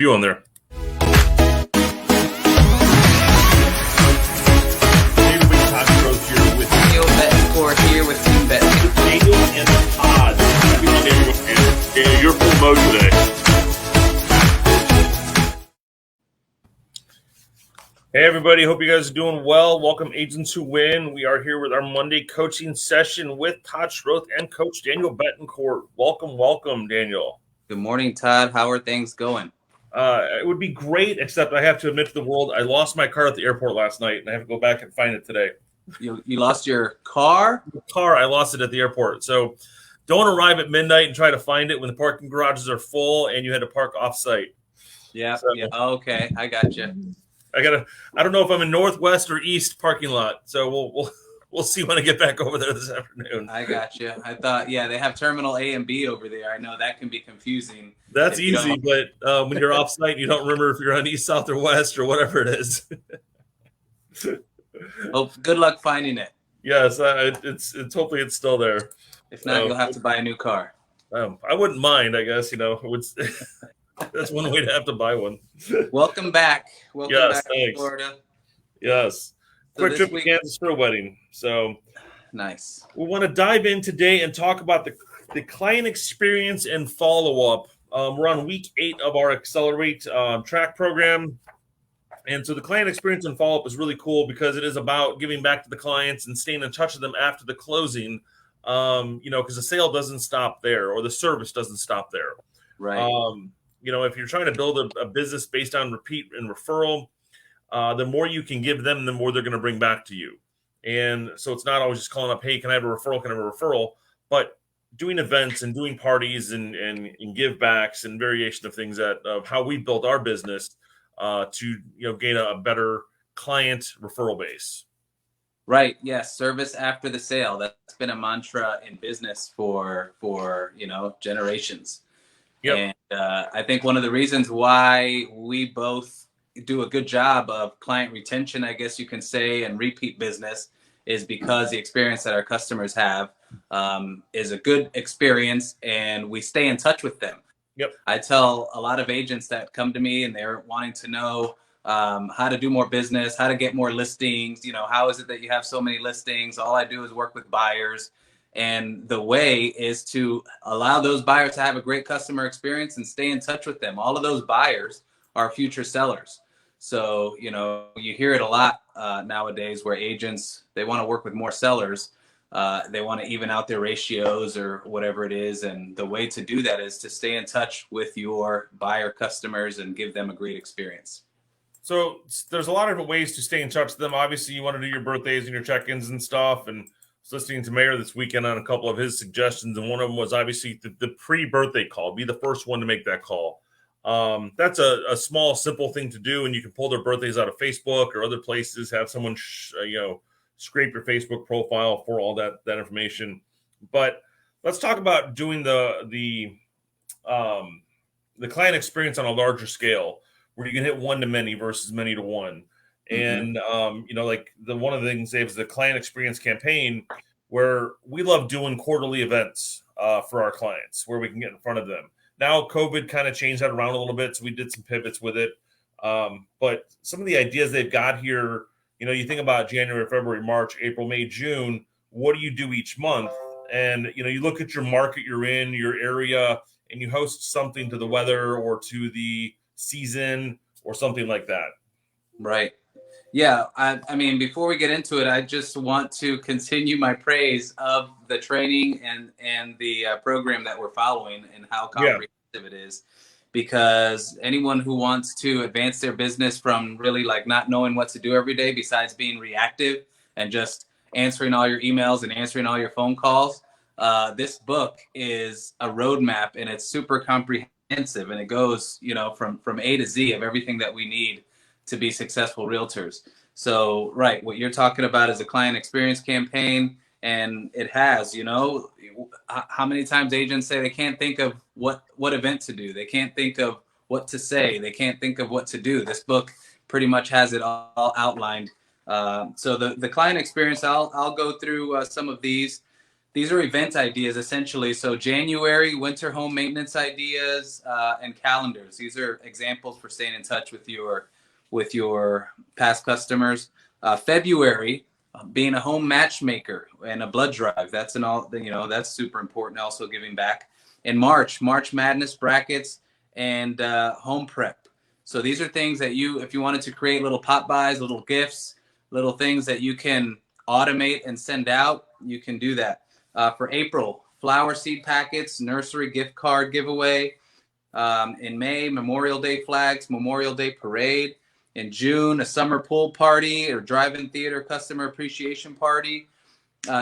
You on there? Todd Schroth here with Betancourt here with Team Betancourt. Daniel and Todd. You're full mode today. Hey everybody, hope you guys are doing well. Welcome Agents Who Win. We are here with our Monday coaching session with Todd Schroth and Coach Daniel Betancourt. Welcome, Daniel. Good morning, Todd. How are things going? It would be great, except I have to admit to the world, I lost my car at the airport last night, and I have to go back and find it today. You lost your car? I lost it at the airport. So don't arrive at midnight and try to find it when the parking garages are full and you had to park off-site. Yeah. Okay, I got you. I don't know if I'm in northwest or east parking lot, so we'll see when I get back over there this afternoon. I got you. I thought, they have Terminal A and B over there. I know that can be confusing. That's easy, but when you're off-site, you don't remember if you're on east, south, or west, or whatever it is. Well, good luck finding it. Yes, it's hopefully it's still there. If not, you'll have to buy a new car. I wouldn't mind, I guess. That's one way to have to buy one. Welcome back. Yes, back to Florida. Yes. Quick trip to Kansas for a wedding. So nice. We want to dive in today and talk about the client experience and follow-up. We're on week 8 of our Accelerate track program. And so the client experience and follow-up is really cool because it is about giving back to the clients and staying in touch with them after the closing, because the sale doesn't stop there or the service doesn't stop there. Right. If you're trying to build a business based on repeat and referral, the more you can give them, the more they're going to bring back to you. And so it's not always just calling up, hey, can I have a referral? Can I have a referral? But doing events and doing parties and give backs and variation of things of how we built our business to gain a better client referral base. Right. Yes. Service after the sale. That's been a mantra in business for generations. Yep. And I think one of the reasons why we both do a good job of client retention, I guess you can say, and repeat business is because the experience that our customers have is a good experience and we stay in touch with them. Yep. I tell a lot of agents that come to me and they're wanting to know how to do more business, how to get more listings. How is it that you have so many listings? All I do is work with buyers. And the way is to allow those buyers to have a great customer experience and stay in touch with them. All of those buyers are future sellers. So, you hear it a lot nowadays where agents, they want to work with more sellers. They want to even out their ratios or whatever it is. And the way to do that is to stay in touch with your buyer customers and give them a great experience. So there's a lot of different ways to stay in touch with them. Obviously, you want to do your birthdays and your check-ins and stuff. And listening to Mayor this weekend on a couple of his suggestions, and one of them was obviously the pre-birthday call. Be the first one to make that call. That's a small, simple thing to do, and you can pull their birthdays out of Facebook or other places. Have someone, scrape your Facebook profile for all that information. But let's talk about doing the client experience on a larger scale, where you can hit one to many versus many to one. And, one of the things they have is the client experience campaign where we love doing quarterly events for our clients where we can get in front of them. Now, COVID kind of changed that around a little bit, so we did some pivots with it. But some of the ideas they've got here, you think about January, February, March, April, May, June, what do you do each month? And, you look at your market you're in, your area, and you host something to the weather or to the season or something like that. Right. Yeah. I mean, before we get into it, I just want to continue my praise of the training and the program that we're following and how comprehensive it is, because anyone who wants to advance their business from really not knowing what to do every day, besides being reactive and just answering all your emails and answering all your phone calls, this book is a roadmap and it's super comprehensive and it goes, from A to Z of everything that we need to be successful realtors. So, right, what you're talking about is a client experience campaign, and it has, how many times agents say they can't think of what event to do. They can't think of what to say. They can't think of what to do. This book pretty much has it all outlined. So the client experience, I'll go through some of these. These are event ideas essentially. So January, winter home maintenance ideas and calendars. These are examples for staying in touch with your past customers. February, being a home matchmaker and a blood drive. That's that's super important. Also giving back. In March, March Madness brackets and home prep. So these are things that if you wanted to create little pop buys, little gifts, little things that you can automate and send out, you can do that. For April, flower seed packets, nursery gift card giveaway. In May, Memorial Day flags, Memorial Day parade. In June, a summer pool party or drive-in theater customer appreciation party.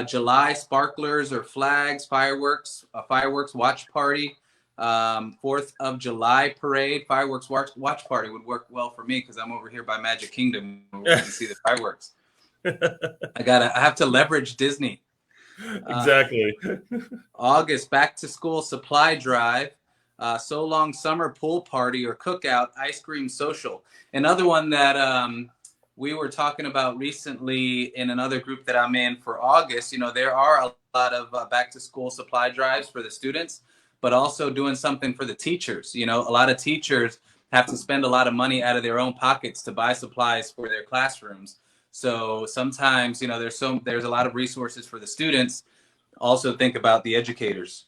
July, sparklers or flags, fireworks, a fireworks watch party. 4th of July parade, fireworks watch party would work well for me because I'm over here by Magic Kingdom where we can see the fireworks. I have to leverage Disney. Exactly. August, back to school supply drive, so long summer pool party or cookout, ice cream social. Another one that we were talking about recently in another group that I'm in for August, there are a lot of back to school supply drives for the students, but also doing something for the teachers. A lot of teachers have to spend a lot of money out of their own pockets to buy supplies for their classrooms. So sometimes, there's a lot of resources for the students. Also think about the educators.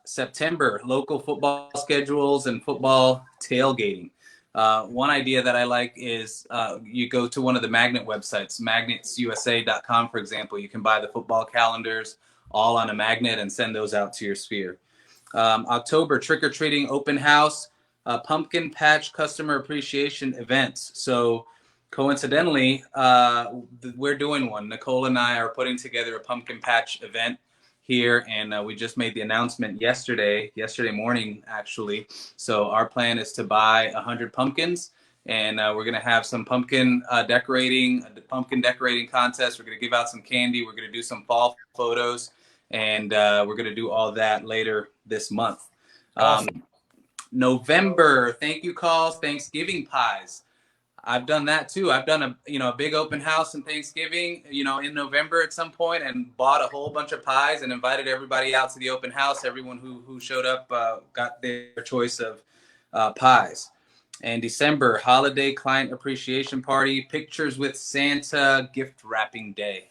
September, local football schedules and football tailgating. One idea that I like is you go to one of the magnet websites, magnetsusa.com, for example. You can buy the football calendars all on a magnet and send those out to your sphere. October, trick-or-treating open house, pumpkin patch customer appreciation events. So coincidentally, we're doing one. Nicole and I are putting together a pumpkin patch event here, and we just made the announcement yesterday morning, actually. So our plan is to buy 100 pumpkins, and we're going to have some pumpkin decorating contest. We're going to give out some candy. We're going to do some fall photos, and we're going to do all that later this month. Awesome. November, thank you calls, Thanksgiving pies. I've done that too. I've done a big open house in Thanksgiving, in November at some point, and bought a whole bunch of pies and invited everybody out to the open house. Everyone who showed up got their choice of pies. And December, holiday client appreciation party, pictures with Santa, gift wrapping day.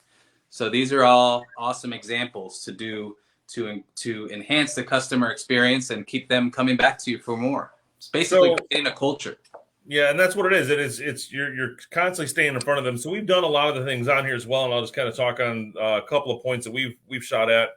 So these are all awesome examples to do to enhance the customer experience and keep them coming back to you for more. It's basically creating a culture. Yeah, and that's what it is. It's you're constantly staying in front of them. So we've done a lot of the things on here as well, and I'll just kind of talk on a couple of points that we've shot at.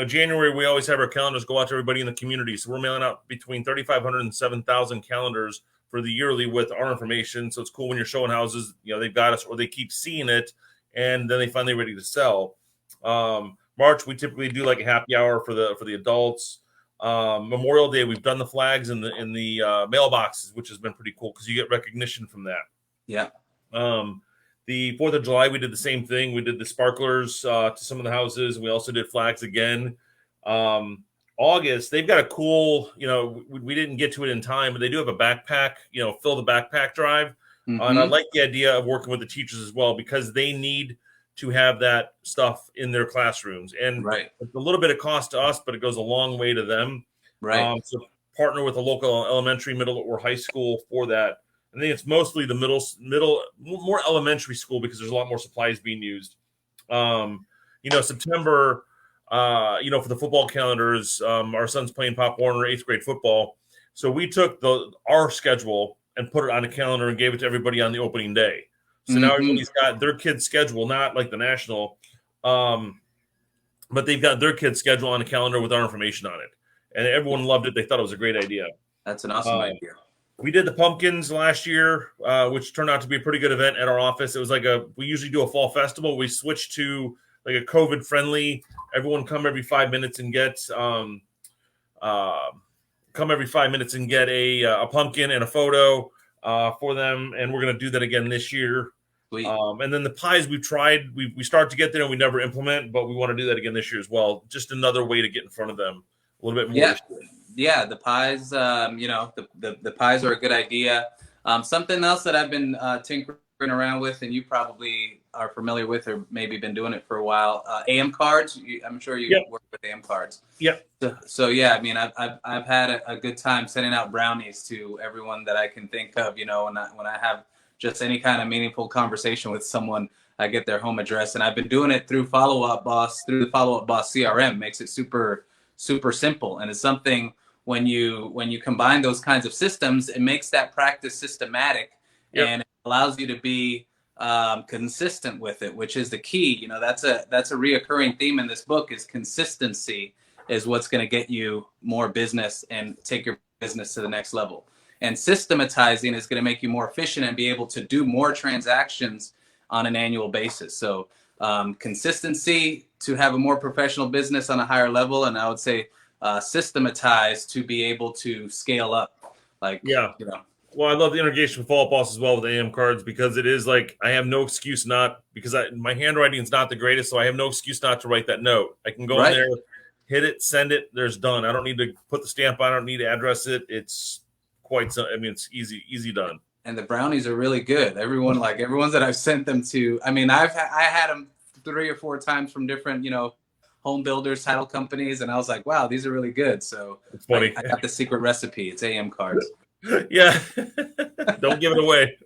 January, we always have our calendars go out to everybody in the community. So we're mailing out between 3,500 and 7,000 calendars for the yearly with our information. So it's cool when you're showing houses, they've got us, or they keep seeing it, and then they finally ready to sell. March, we typically do like a happy hour for the adults. Memorial Day, we've done the flags in the mailboxes, which has been pretty cool because you get recognition from that. Yeah. The 4th of July, we did the same thing. We did the sparklers to some of the houses. We also did flags again. August, they've got a cool, we didn't get to it in time, but they do have a backpack, fill the backpack drive. Mm-hmm. And I like the idea of working with the teachers as well because they need to have that stuff in their classrooms. And It's a little bit of cost to us, but it goes a long way to them. Right. So partner with a local elementary, middle, or high school for that. I think it's mostly the middle, more elementary school because there's a lot more supplies being used. September, for the football calendars, our son's playing Pop Warner 8th grade football. So we took our schedule and put it on a calendar and gave it to everybody on the opening day. So now everybody's got their kid's schedule, not like the national, but they've got their kid's schedule on a calendar with our information on it. And everyone loved it. They thought it was a great idea. That's an awesome idea. We did the pumpkins last year, which turned out to be a pretty good event at our office. It was we usually do a fall festival. We switched to like a COVID friendly, everyone come every 5 minutes and get a pumpkin and a photo for them. And we're going to do that again this year. And then the pies we've tried, we start to get there and we never implement, but we want to do that again this year as well. Just another way to get in front of them a little bit more. Yeah. The pies, the pies are a good idea. Something else that I've been tinkering around with, and you probably are familiar with or maybe been doing it for a while, AM cards. I'm sure you work with AM cards. Yep. So yeah, I mean, I've had a good time sending out brownies to everyone that I can think of. When I have just any kind of meaningful conversation with someone, I get their home address, and I've been doing it through the Follow Up Boss CRM. Makes it super simple, and it's something when you combine those kinds of systems, it makes that practice systematic, and it allows you to be consistent with it, which is the key. That's a reoccurring theme in this book, is consistency is what's going to get you more business and take your business to the next level. And systematizing is going to make you more efficient and be able to do more transactions on an annual basis. So consistency to have a more professional business on a higher level, and I would say systematize to be able to scale up. Well, I love the integration with Follow Up Boss as well with AM cards, because it is like I have no excuse not, because my handwriting is not the greatest, so I have no excuse not to write that note. I can go in there, hit it, send it, there's done. I don't need to put the stamp on, I don't need to address it. It's it's easy done. And the brownies are really good. Everyone's that I've sent them to, I mean, I had them 3 or 4 times from different, home builders, title companies, and I was like, wow, these are really good. So it's funny. I got the secret recipe. It's AM cards. Yeah. Don't give it away.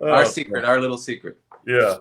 Our little secret. Yeah.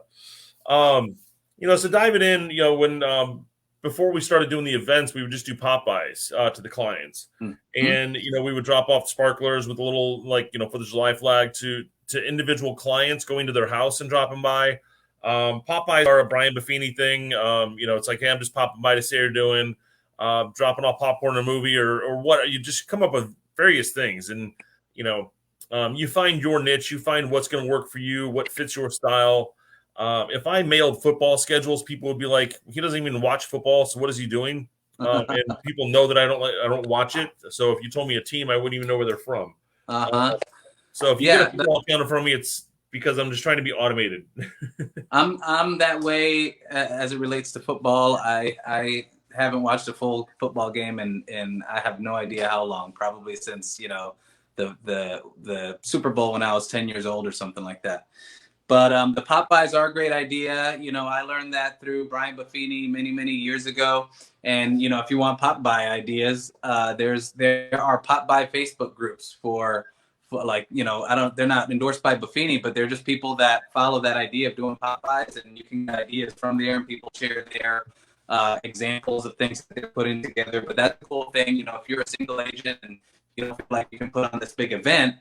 So diving in, when before we started doing the events, we would just do pop-bys to the clients. Mm-hmm. And, we would drop off sparklers with a little, for the July flag to individual clients going to their house and dropping by. Pop-bys are a Brian Buffini thing. It's like, hey, I'm just popping by to see how you're doing, dropping off popcorn in a movie or what. You just come up with various things. And, you find your niche, you find what's going to work for you, what fits your style. If I mailed football schedules, people would be like, he doesn't even watch football, so what is he doing? And people know that I don't watch it. So if you told me a team, I wouldn't even know where they're from. So if you get a football counter from me, it's because I'm just trying to be automated. I'm that way as it relates to football. I haven't watched a full football game and I have no idea how long, probably since, the Super Bowl when I was 10 years old or something like that. But the pop-bys are a great idea. I learned that through Brian Buffini many, many years ago. And, if you want pop-by ideas, there are pop-by Facebook groups for they're not endorsed by Buffini, but they're just people that follow that idea of doing pop-bys, and you can get ideas from there and people share their examples of things that they're putting together. But that's the cool thing. If you're a single agent and you don't feel like you can put on this big event,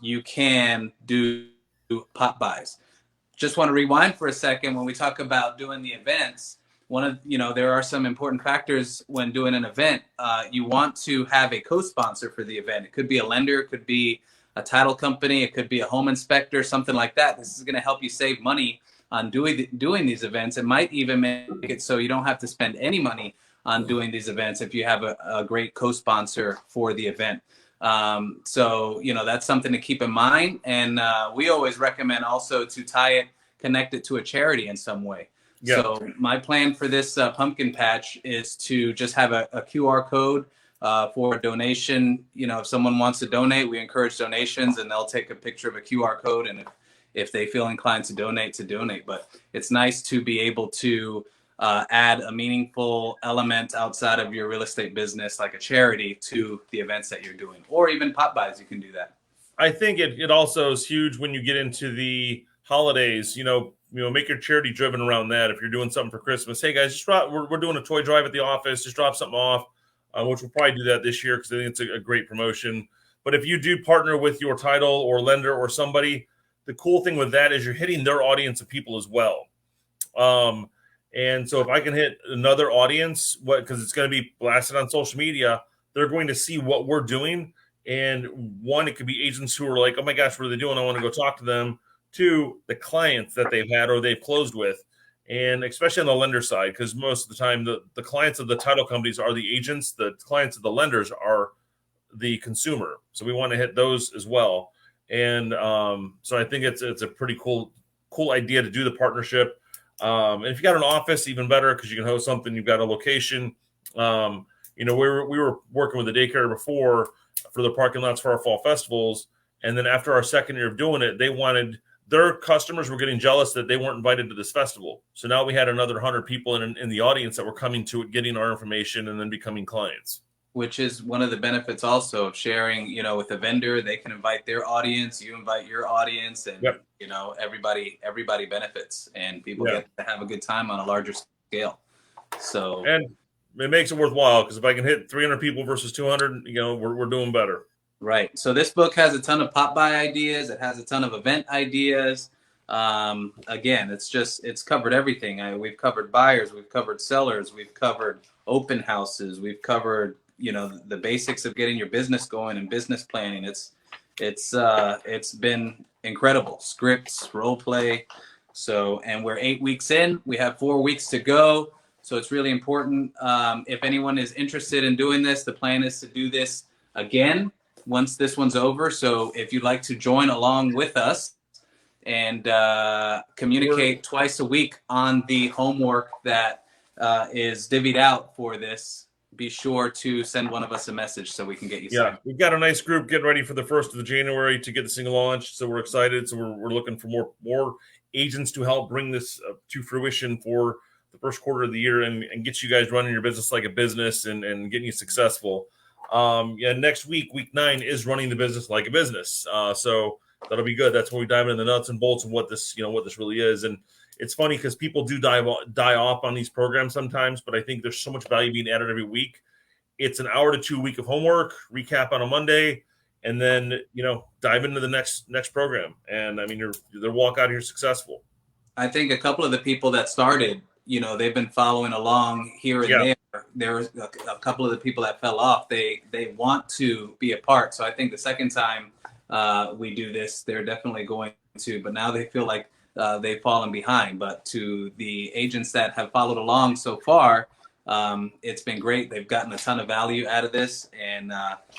you can do pop buys. Just want to rewind for a second. When we talk about doing the events, there are some important factors when doing an event. You want to have a co-sponsor for the event. It could be a lender, it could be a title company, it could be a home inspector, something like that. This is going to help you save money on doing these events. It might even make it so you don't have to spend any money on doing these events if you have a great co-sponsor for the event. So that's something to keep in mind. And we always recommend also to connect it to a charity in some way. Yeah. So my plan for this pumpkin patch is to just have a QR code for a donation. If someone wants to donate, we encourage donations, and they'll take a picture of a QR code. And if they feel inclined to donate. But it's nice to be able to add a meaningful element outside of your real estate business, like a charity, to the events that you're doing, or even pop buys. You can do that. I think it also is huge when you get into the holidays. Make your charity driven around that. If you're doing something for Christmas, hey guys, we're doing a toy drive at the office. Just drop something off, which we'll probably do that this year because I think it's a great promotion. But if you do partner with your title or lender or somebody, the cool thing with that is you're hitting their audience of people as well. And so if I can hit another audience, because it's going to be blasted on social media, they're going to see what we're doing. And one, it could be agents who are like, oh my gosh, what are they doing? I want to go talk to them. 2, the clients that they've had or they've closed with. And especially on the lender side, because most of the time the clients of the title companies are the agents, the clients of the lenders are the consumer. So we want to hit those as well. And so I think it's a pretty cool idea to do the partnership. And if you got an office, even better, because you can host something. You've got a location. We were working with a daycare before for the parking lots for our fall festivals, and then after our second year of doing it, they wanted their customers were getting jealous that they weren't invited to this festival. So now we had another 100 people in the audience that were coming to it, getting our information, and then becoming clients. Which is one of the benefits also of sharing, with a vendor. They can invite their audience, you invite your audience, and everybody benefits, and people get to have a good time on a larger scale. So, and it makes it worthwhile, because if I can hit 300 people versus 200, we're doing better. Right. So this book has a ton of pop-by ideas. It has a ton of event ideas. Again, it's covered everything. We've covered buyers, we've covered sellers, we've covered open houses, we've covered, the basics of getting your business going and business planning. It's been incredible. Scripts, role play. So, and we're 8 weeks in. We have 4 weeks to go. So it's really important. If anyone is interested in doing this, the plan is to do this again once this one's over. So if you'd like to join along with us and communicate twice a week on the homework that is divvied out for this, be sure to send one of us a message so we can get you signed. We've got a nice group getting ready for the 1st of January to get this thing launched. So we're excited. So we're looking for more agents to help bring this to fruition for the first quarter of the year and get you guys running your business like a business and getting you successful. Next week 9 is running the business like a business. So that'll be good. That's when we dive into the nuts and bolts of what this really is. And it's funny because people do die off on these programs sometimes, but I think there's so much value being added every week. It's an hour to 2 week of homework, recap on a Monday, and then, dive into the next program. And I mean, they'll walk out here successful. I think a couple of the people that started, they've been following along here and there. There's a couple of the people that fell off. They want to be a part. So I think the second time we do this, they're definitely going to. But now they feel like they've fallen behind. But to the agents that have followed along so far, it's been great. They've gotten a ton of value out of this. And,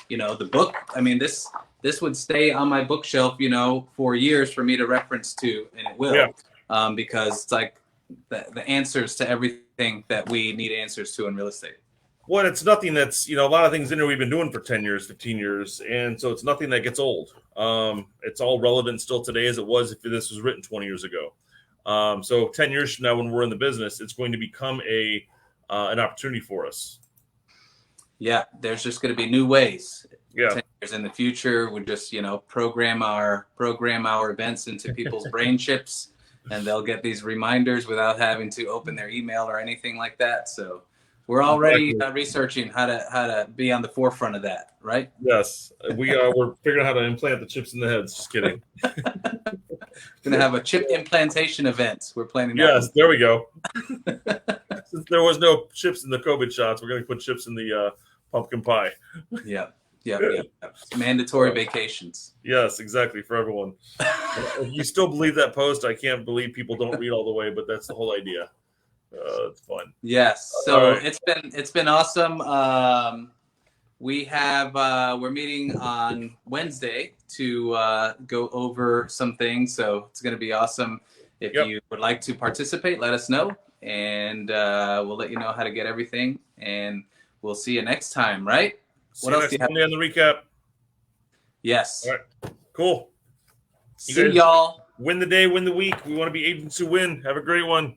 the book, I mean, this would stay on my bookshelf, for years for me to reference to, and it will, because it's like the answers to everything that we need answers to in real estate. Well, it's nothing that's, a lot of things in there we've been doing for 10 years, 15 years. And so it's nothing that gets old. It's all relevant still today as it was if this was written 20 years ago. So 10 years from now, when we're in the business, it's going to become an opportunity for us. Yeah. There's just going to be new ways. Yeah. 10 years in the future, we just, program our events into people's brain chips, and they'll get these reminders without having to open their email or anything like that. So we're already researching how to be on the forefront of that, right? Yes, we're figuring out how to implant the chips in the heads. Just kidding. Going to have a chip implantation event. We're planning. Yes, there we go. Since there was no chips in the COVID shots, we're going to put chips in the pumpkin pie. Yeah. Mandatory vacations. Yes, exactly, for everyone. If you still believe that post, I can't believe people don't read all the way, but that's the whole idea. It's fun. Yes. So it's been awesome. We're meeting on Wednesday to go over some things. So it's going to be awesome. If you would like to participate, let us know, and we'll let you know how to get everything. And we'll see you next time, right? What else do you have on the recap? Yes. All right. Cool. See y'all. Win the day, win the week. We want to be agents who win. Have a great one.